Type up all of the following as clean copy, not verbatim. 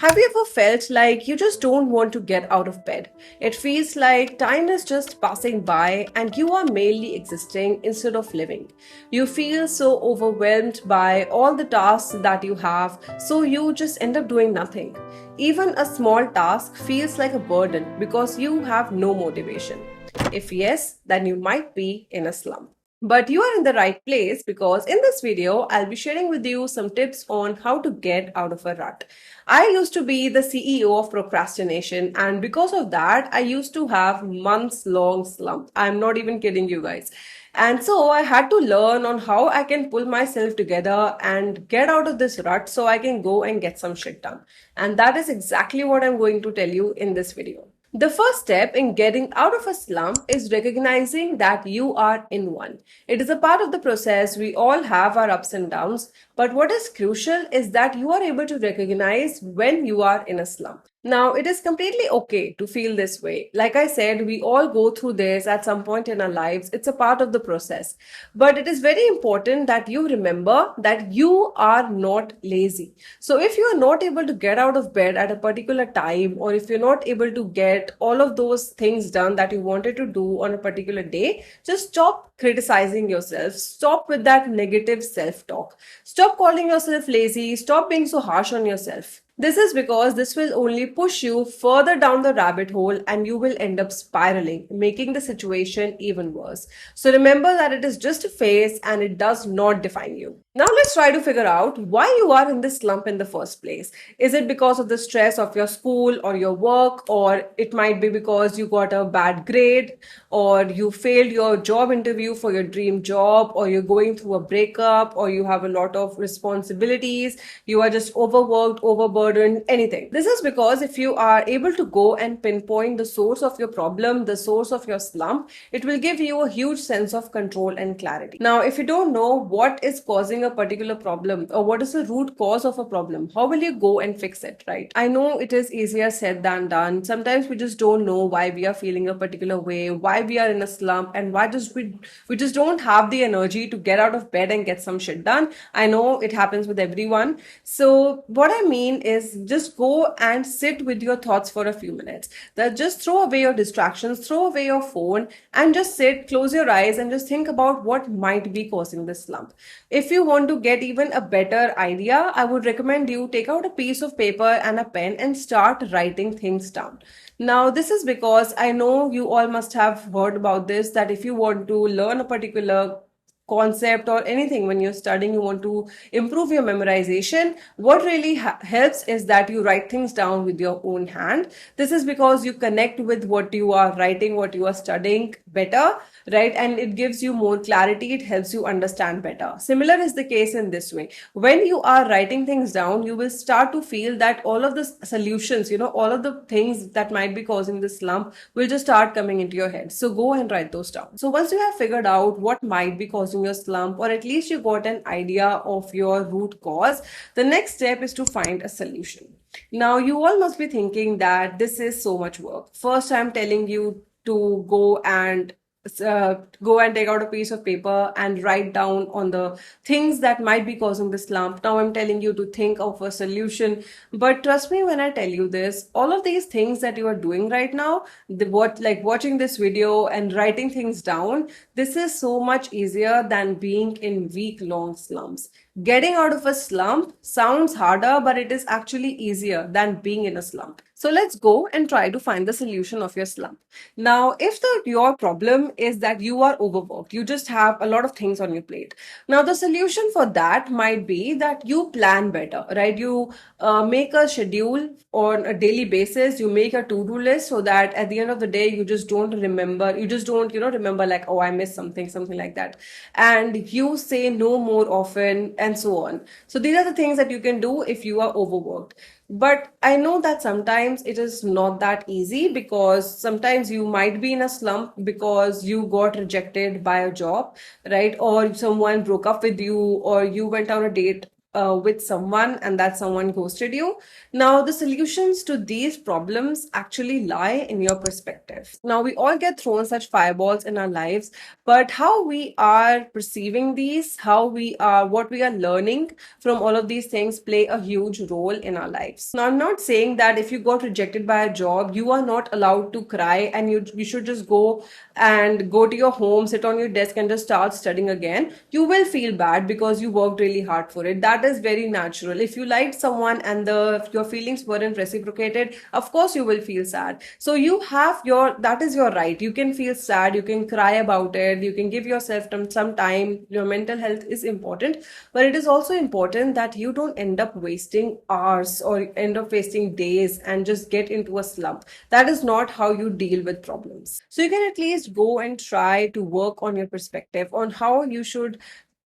Have you ever felt like you just don't want to get out of bed? It feels like time is just passing by and you are merely existing instead of living. You feel so overwhelmed by all the tasks that you have, so you just end up doing nothing. Even a small task feels like a burden because you have no motivation. If yes, then you might be in a slump. But you are in the right place because in this video, I'll be sharing with you some tips on how to get out of a rut. I used to be the CEO of procrastination, and because of that, I used to have months long slump. I'm not even kidding you guys. And so I had to learn on how I can pull myself together and get out of this rut so I can go and get some shit done. And that is exactly what I'm going to tell you in this video. The first step in getting out of a slump is recognizing that you are in one. It is a part of the process. We all have our ups and downs, but what is crucial is that you are able to recognize when you are in a slump. Now, it is completely okay to feel this way. Like I said, we all go through this at some point in our lives. It's a part of the process. But it is very important that you remember that you are not lazy. So, if you are not able to get out of bed at a particular time, or if you're not able to get all of those things done that you wanted to do on a particular day, just stop criticizing yourself. Stop with that negative self talk. Stop calling yourself lazy. Stop being so harsh on yourself. This is because this will only push you further down the rabbit hole and you will end up spiraling, making the situation even worse. So remember that it is just a phase and it does not define you. Now let's try to figure out why you are in this slump in the first place. Is it because of the stress of your school or your work, or it might be because you got a bad grade, or you failed your job interview for your dream job, or you're going through a breakup, or you have a lot of responsibilities, you are just overworked, overburdened, anything. This is because if you are able to go and pinpoint the source of your problem, the source of your slump, it will give you a huge sense of control and clarity. Now, if you don't know what is causing a particular problem or what is the root cause of a problem, how will you go and fix it, right? I know it is easier said than done. Sometimes we just don't know why we are feeling a particular way, why we are in a slump, and why just we just don't have the energy to get out of bed and get some shit done. I know it happens with everyone. So what I mean is just go and sit with your thoughts for a few minutes. That just throw away your distractions, throw away your phone, and just sit, close your eyes, and just think about what might be causing this slump. If you want to get even a better idea, I would recommend you take out a piece of paper and a pen and start writing things down. Now, this is because I know you all must have heard about this, that if you want to learn a particular concept or anything when you're studying, you want to improve your memorization, what really helps is that you write things down with your own hand. This is because you connect with what you are writing, what you are studying better, right? And it gives you more clarity, it helps you understand better. Similar is the case in this way. When you are writing things down, you will start to feel that all of the solutions, all of the things that might be causing this slump will just start coming into your head. So go and write those down. So once you have figured out what might be causing your slump, or at least you got an idea of your root cause, the next step is to find a solution. Now, you all must be thinking that this is so much work. First, I'm telling you to go and take out a piece of paper and write down on the things that might be causing the slump. Now I'm telling you to think of a solution. But trust me when I tell you this, all of these things that you are doing right now, like watching this video and writing things down, this is so much easier than being in week-long slumps. Getting out of a slump sounds harder, but it is actually easier than being in a slump. So let's go and try to find the solution of your slump. Now, if your problem is that you are overworked, you just have a lot of things on your plate. Now, the solution for that might be that you plan better, right? You make a schedule on a daily basis. You make a to-do list so that at the end of the day, you just don't remember. You just don't, remember like, oh, I missed something like that. And you say no more often and so on. So these are the things that you can do if you are overworked. But I know that sometimes it is not that easy, because sometimes you might be in a slump because you got rejected by a job, right? Or someone broke up with you, or you went on a date with someone and that someone ghosted you. Now, the solutions to these problems actually lie in your perspective. Now, we all get thrown such fireballs in our lives, but how we are perceiving these, what we are learning from all of these things play a huge role in our lives. Now, I'm not saying that if you got rejected by a job, you are not allowed to cry and you should just go to your home, sit on your desk, and just start studying again. You will feel bad because you worked really hard for it. That is very natural. If you liked someone and your feelings weren't reciprocated, of course you will feel sad. So that is your right. You can feel sad, you can cry about it, you can give yourself some time. Your mental health is important, but it is also important that you don't end up wasting hours or end up wasting days and just get into a slump. That is not how you deal with problems. So you can at least go and try to work on your perspective on how you should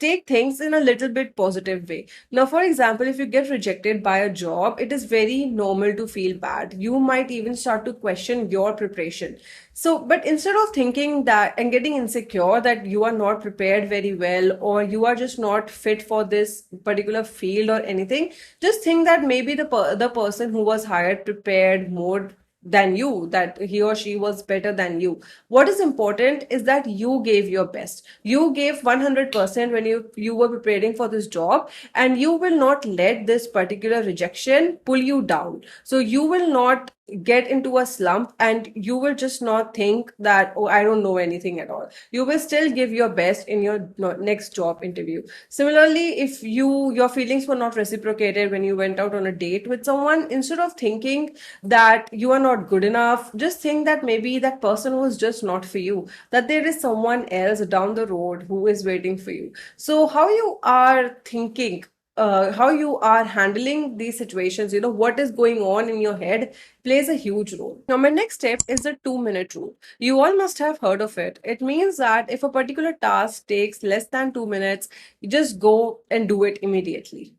take things in a little bit positive way. Now, for example, if you get rejected by a job, it is very normal to feel bad. You might even start to question your preparation. So, but instead of thinking that and getting insecure that you are not prepared very well or you are just not fit for this particular field or anything, just think that maybe the person who was hired prepared more than you, that he or she was better than you. What is important is that you gave your best. You gave 100% when you were preparing for this job, and you will not let this particular rejection pull you down. So you will not get into a slump and you will just not think that, oh, I don't know anything at all. You will still give your best in your next job interview. Similarly, if your feelings were not reciprocated when you went out on a date with someone, instead of thinking that you are not good enough, just think that maybe that person was just not for you, that there is someone else down the road who is waiting for you. So how you are thinking, how you are handling these situations, what is going on in your head plays a huge role. Now, my next step is the 2 minute rule. You all must have heard of it. It means that if a particular task takes less than 2 minutes, you just go and do it immediately.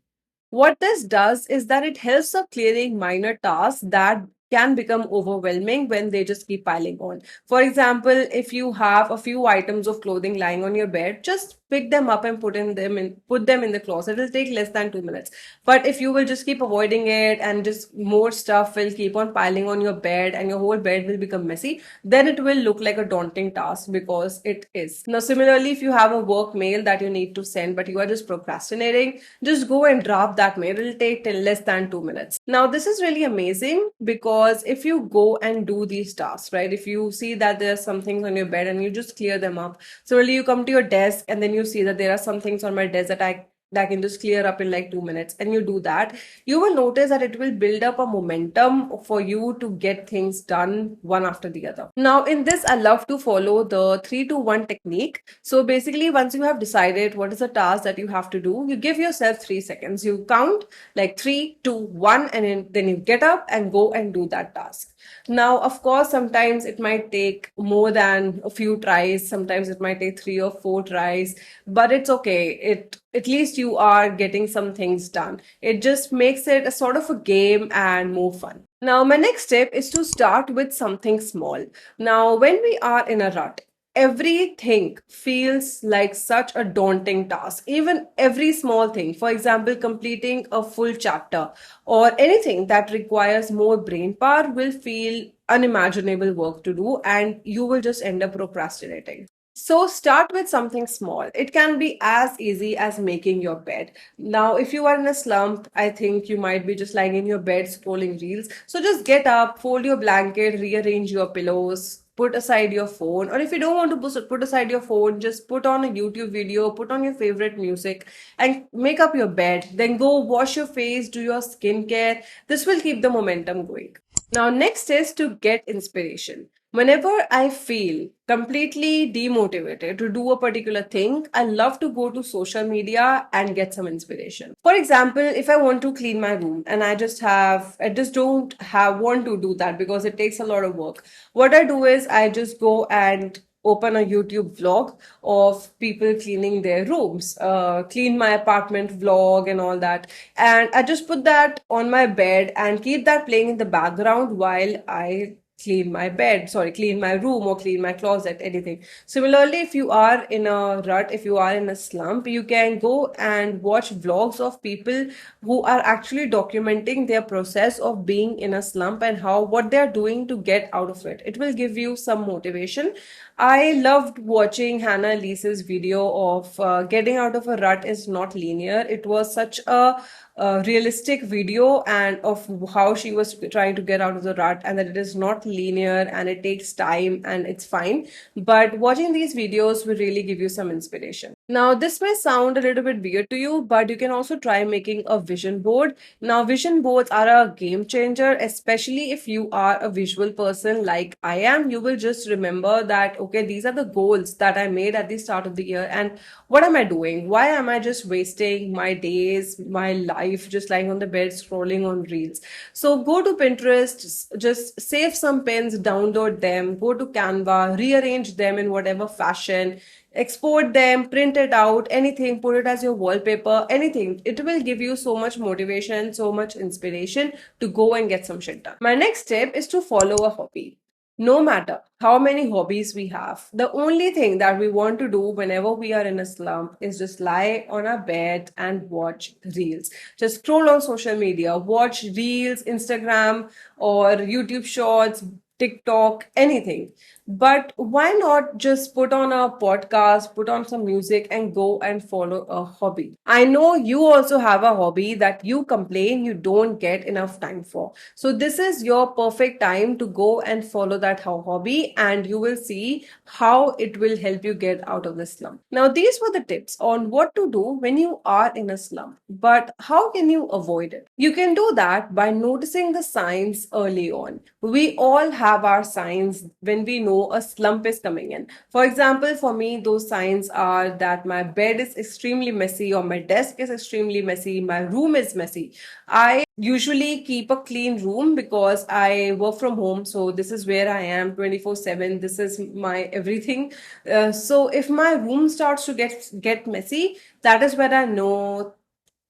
What this does is that it helps of clearing minor tasks that can become overwhelming when they just keep piling on. For example, if you have a few items of clothing lying on your bed, just pick them up and put them in the closet. It will take less than 2 minutes. But if you will just keep avoiding it and just more stuff will keep on piling on your bed and your whole bed will become messy, then it will look like a daunting task because it is. Now, similarly, if you have a work mail that you need to send but you are just procrastinating, just go and draft that mail. It will take till less than 2 minutes. Now, this is really amazing because if you go and do these tasks, right? If you see that there are some things on your bed and you just clear them up. Similarly, you come to your desk and then you see that there are some things on my desk that can just clear up in like 2 minutes, and you do that, you will notice that it will build up a momentum for you to get things done one after the other. Now, in this, I love to follow the 3 to 1 technique. So basically, once you have decided what is the task that you have to do, you give yourself 3 seconds. You count like 3, 2, 1, and then you get up and go and do that task. Now, of course, sometimes it might take more than a few tries. Sometimes it might take 3 or 4 tries, but it's okay. At least you are getting some things done. It just makes it a sort of a game and more fun. Now, my next step is to start with something small. Now, when we are in a rut, everything feels like such a daunting task. Even every small thing, for example, completing a full chapter or anything that requires more brain power, will feel unimaginable work to do, and you will just end up procrastinating. So start with something small. It can be as easy as making your bed. Now, if you are in a slump, I think you might be just lying in your bed scrolling reels. So just get up, fold your blanket, rearrange your pillows, put aside your phone. Or if you don't want to put aside your phone, just put on a YouTube video, put on your favorite music, and make up your bed. Then go wash your face, do your skincare. This will keep the momentum going. Now, next is to get inspiration. Whenever I feel completely demotivated to do a particular thing, I love to go to social media and get some inspiration. For example, if I want to clean my room and I just don't have want to do that because it takes a lot of work. What I do is I just go and open a YouTube vlog of people cleaning their rooms, clean my apartment vlog and all that. And I just put that on my bed and keep that playing in the background while I clean my bed, sorry, clean my room or clean my closet, anything. Similarly, if you are in a rut, if you are in a slump, you can go and watch vlogs of people who are actually documenting their process of being in a slump and how what they're doing to get out of it. It will give you some motivation. I loved watching Hannah Elise's video of getting out of a rut is not linear. It was such a realistic video and of how she was trying to get out of the rut, and that it is not linear and it takes time and it's fine. But watching these videos will really give you some inspiration. Now, this may sound a little bit weird to you, but you can also try making a vision board. Now, vision boards are a game changer, especially if you are a visual person like I am. You will just remember that, okay, these are the goals that I made at the start of the year, and what am I doing? Why am I just wasting my days, my life, just lying on the bed scrolling on reels? So go to Pinterest, just save some pins, download them, go to Canva, rearrange them in whatever fashion, export them, print it out, anything, put it as your wallpaper, anything. It will give you so much motivation, so much inspiration to go and get some shit done. My next tip is to follow a hobby. No matter how many hobbies we have, the only thing that we want to do whenever we are in a slump is just lie on our bed and watch reels. Just scroll on social media, watch reels, Instagram or YouTube shorts, TikTok, anything. But why not just put on a podcast, put on some music, and go and follow a hobby? I know you also have a hobby that you complain you don't get enough time for. So, this is your perfect time to go and follow that hobby, and you will see how it will help you get out of the slump. Now, these were the tips on what to do when you are in a slump, but how can you avoid it? You can do that by noticing the signs early on. We all have our signs when we know a slump is coming in. For example, for me, those signs are that my bed is extremely messy, or my desk is extremely messy, my room is messy. I usually keep a clean room because I work from home. So this is where I am 24/7. This is my everything. So if my room starts to get messy, that is where I know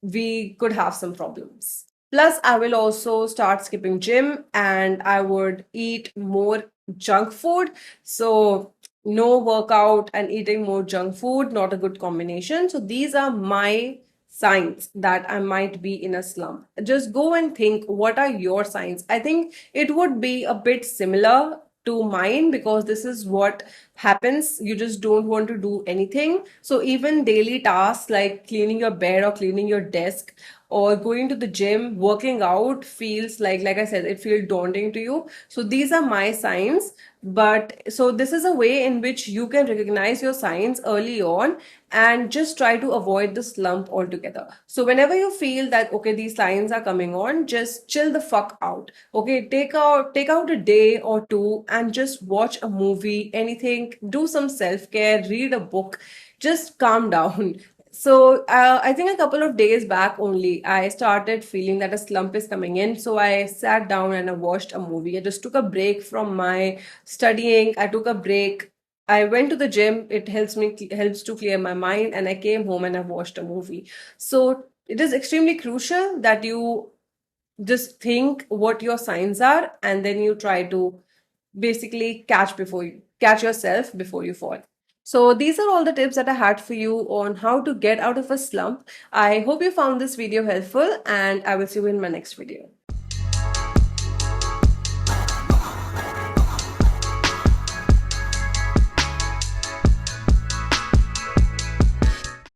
we could have some problems. Plus, I will also start skipping gym and I would eat more junk food. So, no workout and eating more junk food, not a good combination. So, these are my signs that I might be in a slump. Just go and think, what are your signs? I think it would be a bit similar to mine because this is what happens. You just don't want to do anything. So even daily tasks like cleaning your bed or cleaning your desk or going to the gym, working out feels like I said, it feels daunting to you. So these are my signs. But so this is a way in which you can recognize your signs early on and just try to avoid the slump altogether. So whenever you feel that okay, these signs are coming on, just chill the fuck out. Okay, take out a day or two and just watch a movie, anything, do some self-care, read a book, just calm down. So I think a couple of days back only, I started feeling that a slump is coming in. So I sat down and I watched a movie. I just took a break from my studying. I took a break. I went to the gym. It helps to clear my mind. And I came home and I watched a movie. So it is extremely crucial that you just think what your signs are and then you try to basically catch yourself before you fall. So these are all the tips that I had for you on how to get out of a slump. I hope you found this video helpful and I will see you in my next video.